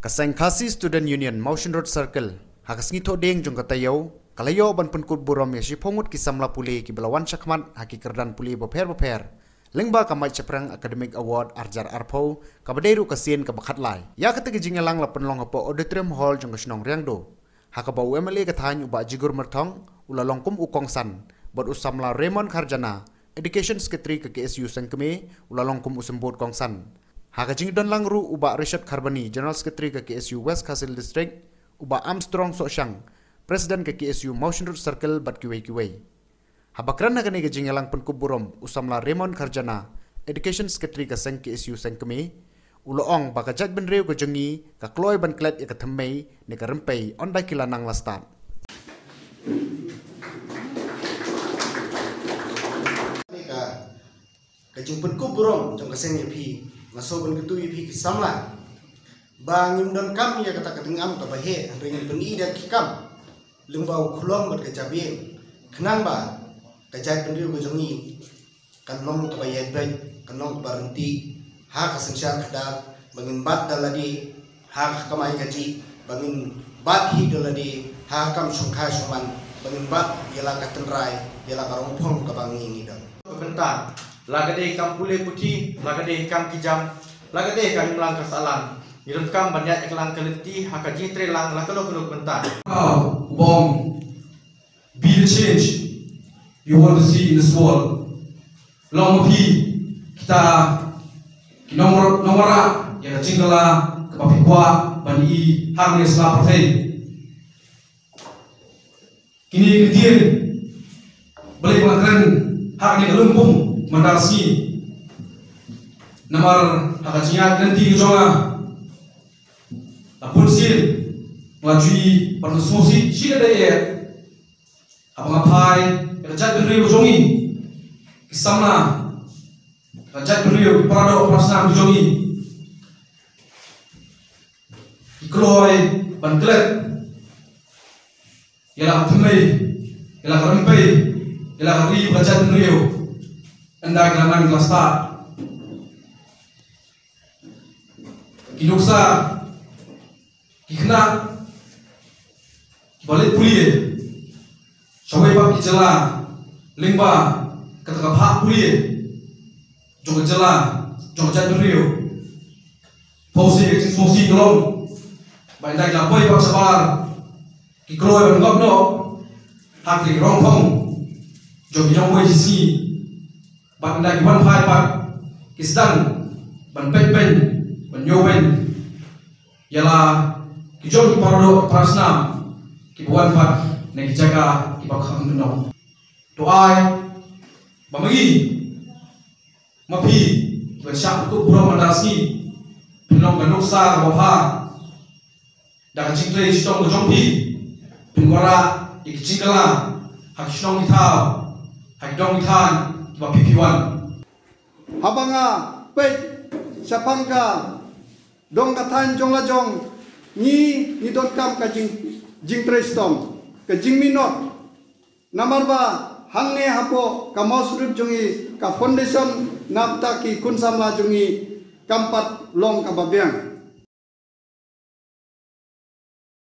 Kaseng Khasi Student Union Motion Road Circle hakas ngito deng jong katayo kalayo ban penkut burom ya si pongut ki samla puli ki belawan syakmat haki kerdan puli boper lengba kamai ceprang academic award arjar arpo kabaderu kasien kabakat lai ya kata jingelang la penlong hapo auditorium hall jong kasnong riangdo hakaba UMLA katany uba jigur mertong ulalongkum ukongsan bot usamla Raymond Kharjana Education Secretary ke KSU Sengkeme ulalongkum usembut kongsan Hakajing dan langru uba Rashid Kharbani General Secretary ke KSU West Khasil District uba Armstrong Sosyang Presiden ke KSU Motion Road Circle bat kiwai. Habakran nakani kajing elang penkuburom usamla Raymond Kharjana Education Secretary ke Seng KSU Sengkeme uloong bakajat benreu ke jengi ka kloy ban klet ya kathemei ne ka rempei ondai kilanang lastan. Kajing penkuburom jong kaseng epi masoban ketu ipi kisamla bangim don kam ya kata ketingam to bahe ringin peni dan kikam lengbau khulom bat kajabe khnang ba kajai pendiu gojongi kan long to baye baik kan long barenti ha kasensya khada bangin bat daladi ha kamai kaji bangin bat hi daladi ha kam sungkha suman bangin bat yala katenrai yala karongpong kabangi ngidon bentar lagade kam pule putih lagade kam kijam lagade kam melang kasalan iron kam banyak eklang keleti hakaji trelang lakalo kelo bentar bom be the change you want to see in this world long pi kita nomora ya cingala kapapikwa bani harne sla partai kini kedien balik mengakran harne lumpung mandarsi namar hakajinya ganti jonga apun sil ngajui partusmosi sida daya apa ngapai kerja beriu jongi kisamna kerja beriu parado operasna jongi ikloy banklet yala thmei yala karempei yala hari kerja beriu anda gelangan klasta kinuksa kikna balik pulie sawai pak kijela lingba kataka phak pulie jong jela jong jat beriu pausi ke sosi golong bandai la boy pak sabar ki kroy ban gop no hak li rong phong jong jong boy sisi bandai wan phai pak kisdan ban pen ban nyoben yala kijong parado prasna kibuan pat ne kijaga kibakham no to ai bamagi mapi bersyak ku buro mandasi pinong ganuksa kabha da jingtre stong jongpi pingora ikjingala hakshong itha hakdong ithan kibapipiwan habanga pe sapangka dong kathan jong la jong ni don kam ka jing trestom ka jing minot namarba hangne hapo ka mosrut jongi ka foundation napta ki kun samla jongi kampat long ka babyang